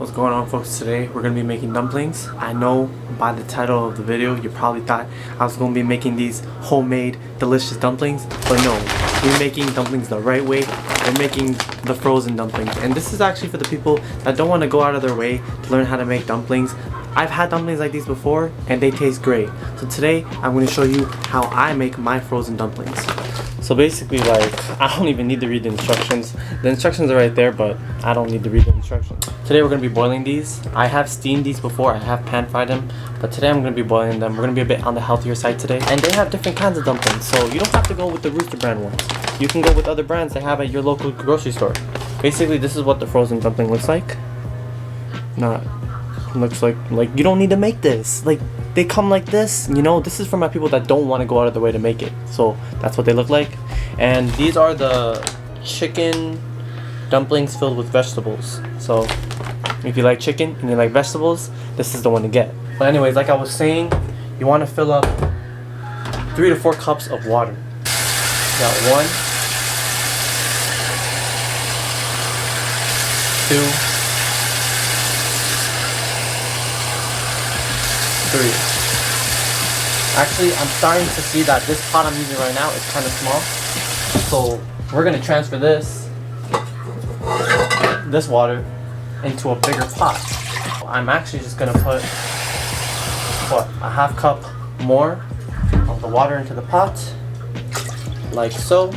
What's going on, folks? Today we're going to be making dumplings. I know by the title of the video you probably thought I was going to be making these homemade delicious dumplings, but no, we're making dumplings the right way. We're making the frozen dumplings, and this is actually for the people that don't want to go out of their way to learn how to make dumplings. I've had dumplings like these before and they taste great. So today I'm going to show you how I make my frozen dumplings. So basically, like, I don't even need to read the instructions. The instructions are right there, but I don't need to read the instructions. Today we're going to be boiling these. I have steamed these before, I have pan fried them, but today I'm going to be boiling them. We're going to be a bit on the healthier side today. And they have different kinds of dumplings, so you don't have to go with the Rooster brand ones. You can go with other brands they have at your local grocery store. Basically, this is what the frozen dumpling looks like. Looks like you don't need to make this. Like, they come like this, you know. This is for my people that don't want to go out of their way to make it. So that's what they look like. And these are the chicken dumplings filled with vegetables. So if you like chicken and you like vegetables, this is the one to get. But anyways, like I was saying, you want to fill up 3 to 4 cups of water. Got 1, 2, 3. Actually, I'm starting to see that this pot I'm using right now is kind of small. So we're going to transfer this water into a bigger pot. I'm actually just going to put, a half cup more of the water into the pot, like so.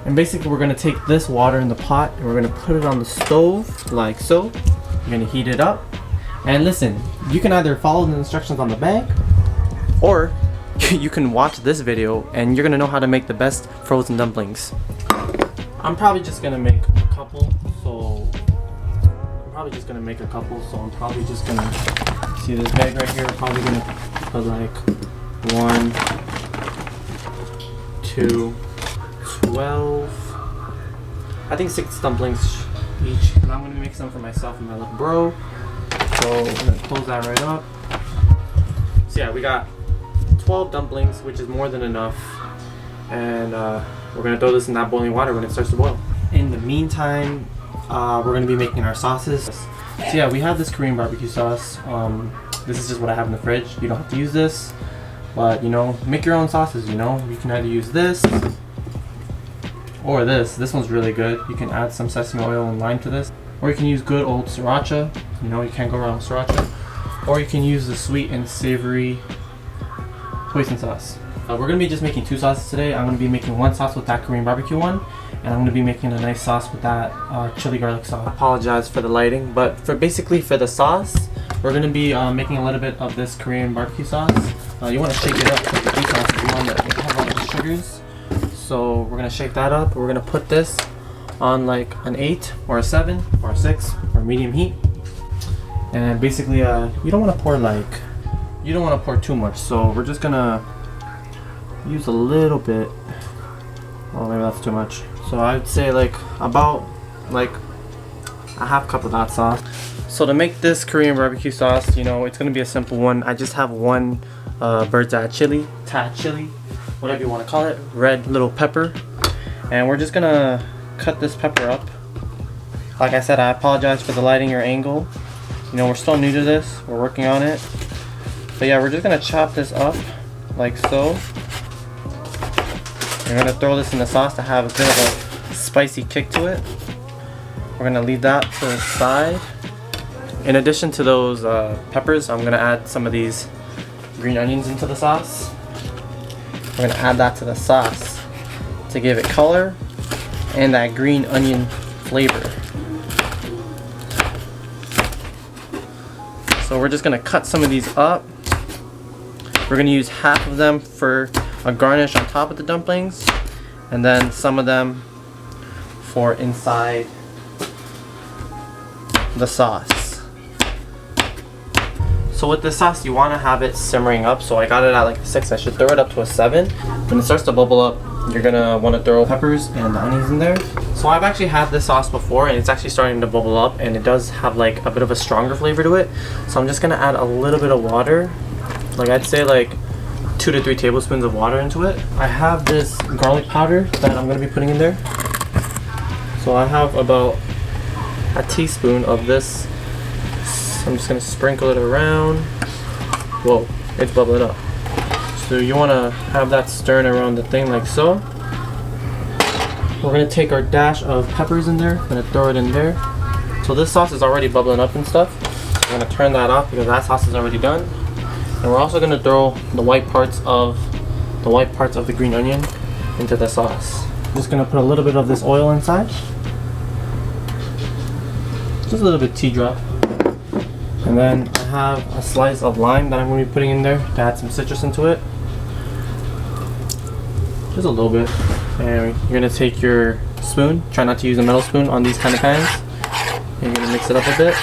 And basically we're going to take this water in the pot and we're going to put it on the stove, like so. You're going to heat it up. And listen, you can either follow the instructions on the bag, or you can watch this video and you're gonna know how to make the best frozen dumplings. I'm probably just gonna make a couple, so I'm probably just gonna see this bag right here. I'm probably gonna put like 1, 2, 12. I think 6 dumplings each, and I'm gonna make some for myself and my little bro. So I'm gonna close that right up. So yeah, we got 12 dumplings, which is more than enough. And we're gonna throw this in that boiling water when it starts to boil. In the meantime, we're gonna be making our sauces. So yeah, we have this Korean barbecue sauce. This is just what I have in the fridge. You don't have to use this, but you know, make your own sauces. You know, you can either use this or this. This one's really good. You can add some sesame oil and lime to this. Or you can use good old sriracha. You know, you can't go wrong with sriracha. Or you can use the sweet and savory hoisin sauce. We're going to be just making 2 sauces today. I'm going to be making 1 sauce with that Korean barbecue one. And I'm going to be making a nice sauce with that chili garlic sauce. I apologize for the lighting. But for the sauce, we're going to be making a little bit of this Korean barbecue sauce. You want to shake it up with the sauce if you want to have all the sugars. So we're going to shake that up. We're going to put this on like an 8 or a 7 or a 6 or medium heat. And basically you don't want to pour too much, so we're just gonna use a little bit. Oh, maybe that's too much. So I'd say like about like a half cup of that sauce. So to make this Korean barbecue sauce, you know, it's gonna be a simple one. I just have 1 bird's eye chili, whatever you want to call it, red little pepper, and we're just gonna cut this pepper up. Like I said, I apologize for the lighting or angle. You know, we're still new to this. We're working on it. But yeah, we're just gonna chop this up like so. We're gonna throw this in the sauce to have a bit of a spicy kick to it. We're gonna leave that to the side. In addition to those peppers, I'm gonna add some of these green onions into the sauce. We're gonna add that to the sauce to give it color and that green onion flavor. So we're just gonna cut some of these up. We're gonna use half of them for a garnish on top of the dumplings, and then some of them for inside the sauce. So with the sauce, you wanna have it simmering up. So I got it at like a 6. I should throw it up to a 7. When it starts to bubble up, you're gonna wanna throw peppers and the onions in there. So I've actually had this sauce before and it's actually starting to bubble up, and it does have like a bit of a stronger flavor to it. So I'm just gonna add a little bit of water. Like I'd say like 2 to 3 tablespoons of water into it. I have this garlic powder that I'm gonna be putting in there. So I have about a teaspoon of this I'm just gonna sprinkle it around. Whoa, it's bubbling up. So you wanna have that stirring around the thing like so. We're gonna take our dash of peppers in there. I'm gonna throw it in there. So this sauce is already bubbling up and stuff. I'm gonna turn that off because that sauce is already done. And we're also gonna throw the white parts of the green onion into the sauce. Just gonna put a little bit of this oil inside. Just a little bit tea drop. And then I have a slice of lime that I'm gonna be putting in there to add some citrus into it. Just a little bit. And you're gonna take your spoon. Try not to use a metal spoon on these kind of pans. You're gonna mix it up a bit.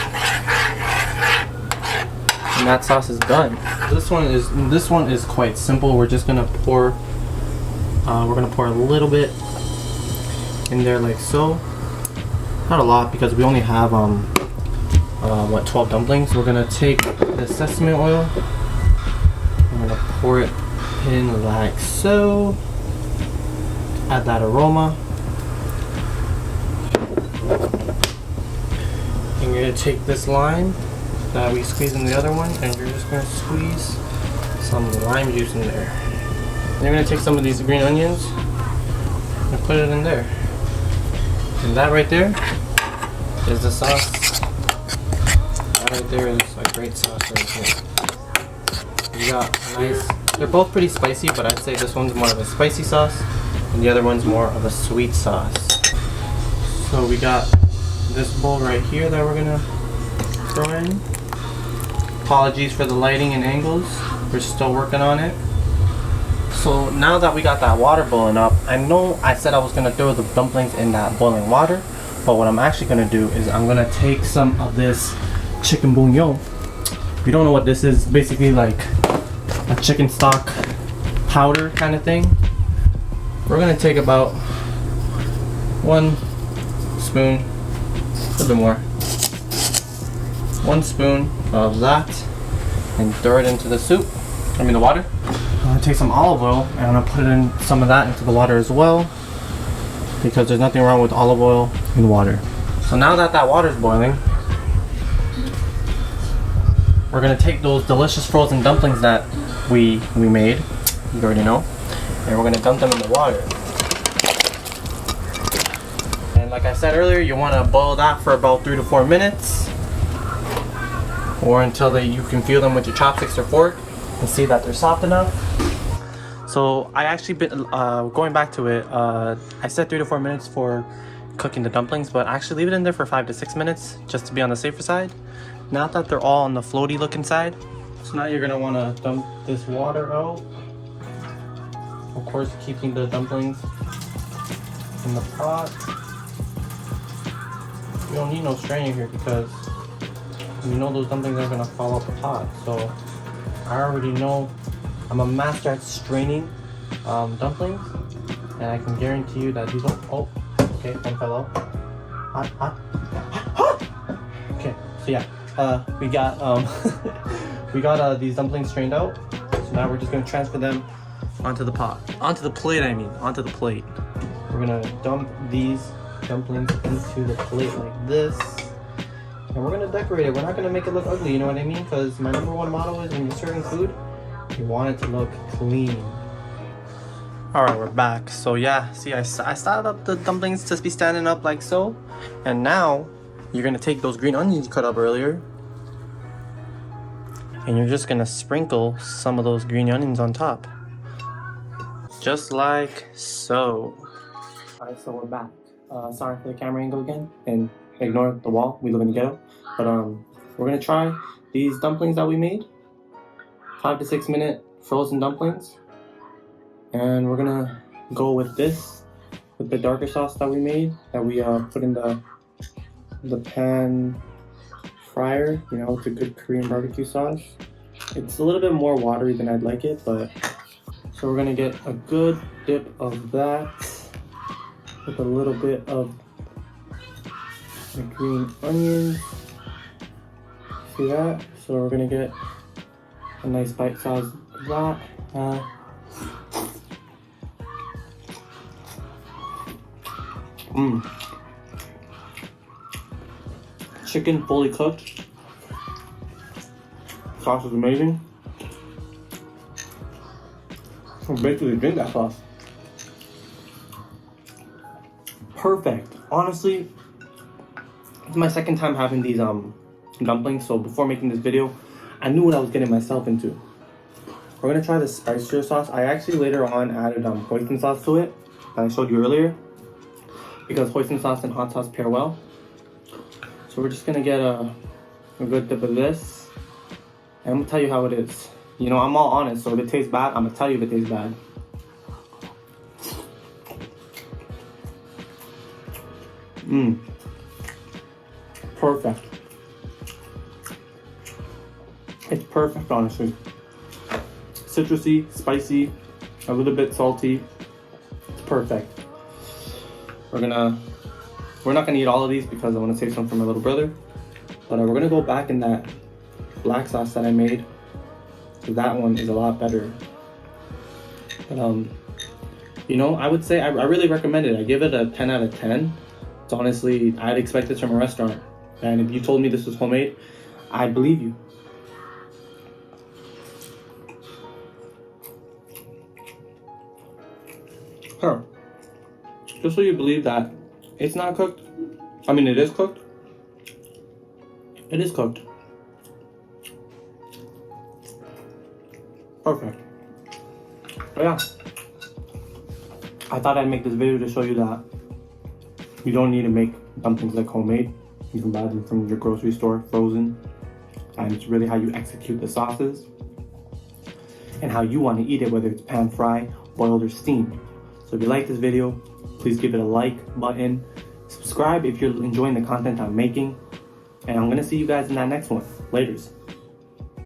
And that sauce is done. This one is quite simple. We're just gonna pour a little bit in there like so. Not a lot because we only have 12 dumplings. We're gonna take the sesame oil. I'm gonna pour it in like so. Add that aroma. And you're gonna take this lime that we squeezed in the other one, and you're just gonna squeeze some lime juice in there. And you're gonna take some of these green onions and put it in there. And that right there is the sauce. That right there is a great sauce right here. You got a nice. They're both pretty spicy, but I'd say this one's more of a spicy sauce, and the other one's more of a sweet sauce. So we got this bowl right here that we're gonna throw in. Apologies for the lighting and angles. We're still working on it. So now that we got that water boiling up, I know I said I was gonna throw the dumplings in that boiling water, but what I'm actually gonna do is I'm gonna take some of this chicken bouillon. If you don't know what this is, basically like a chicken stock powder kind of thing. We're gonna take about 1 spoon, a little bit more, 1 spoon of that, and throw it into the soup. The water. I'm gonna take some olive oil and I'm gonna put in some of that into the water as well, because there's nothing wrong with olive oil in water. So now that that water is boiling, we're gonna take those delicious frozen dumplings that we made, you already know, and we're gonna dump them in the water. And like I said earlier, you wanna boil that for about 3 to 4 minutes, or until you can feel them with your chopsticks or fork and see that they're soft enough. So I actually been going back to it. I said 3 to 4 minutes for cooking the dumplings, but actually leave it in there for 5 to 6 minutes just to be on the safer side. Now that they're all on the floaty looking side, so now you're gonna want to dump this water out. Of course, keeping the dumplings in the pot. You don't need no strainer here because you know those dumplings are gonna fall out the pot. So I already know I'm a master at straining dumplings, and I can guarantee you that these don't. Oh, okay, one fell out. Hot, hot, hot. Okay, so yeah, we got we got these dumplings strained out. So now we're just gonna transfer them onto the pot, onto the plate. Onto the plate. We're gonna dump these dumplings into the plate like this. And we're gonna decorate it. We're not gonna make it look ugly, you know what I mean? Because my #1 motto is when you're serving food, you want it to look clean. Alright, we're back. So yeah, see, I started up the dumplings to be standing up like so. And now, you're gonna take those green onions you cut up earlier, and you're just gonna sprinkle some of those green onions on top. Just like so. Alright, so we're back. Sorry for the camera angle again, and ignore the wall, we live in the ghetto. But we're gonna try these dumplings that we made. 5 to 6 minute frozen dumplings. And we're gonna go with this, with the darker sauce that we made, that we put in the pan fryer, you know, with a good Korean barbecue sauce. It's a little bit more watery than I'd like it, but so we're gonna get a good dip of that with a little bit of the green onions. See that? So we're gonna get a nice bite size of that. Chicken fully cooked. sauce is amazing. So basically drink that sauce. Perfect. Honestly, it's my second time having these dumplings, so before making this video, I knew what I was getting myself into. We're gonna try the spicier sauce. I actually later on added hoisin sauce to it that I showed you earlier, because hoisin sauce and hot sauce pair well. So we're just gonna get a good dip of this, and I'm gonna tell you how it is. You know, I'm all honest, so if it tastes bad, I'm gonna tell you if it tastes bad. Perfect. It's perfect, honestly. Citrusy, spicy, a little bit salty. It's perfect. We're not gonna eat all of these because I want to save some for my little brother. But we're gonna go back in that black sauce that I made. So that one is a lot better. But you know, I would say I really recommend it. I give it a 10 out of 10. It's honestly, I'd expect this from a restaurant. And if you told me this was homemade, I'd believe you. Here, just so you believe that it's not cooked. I mean, it is cooked. It is cooked. Perfect. But yeah, I thought I'd make this video to show you that you don't need to make dumplings like homemade. You can buy them from your grocery store, frozen. And it's really how you execute the sauces and how you want to eat it, whether it's pan fry, boiled, or steamed. So if you like this video, please give it a like button. Subscribe if you're enjoying the content I'm making. And I'm going to see you guys in that next one. Laters.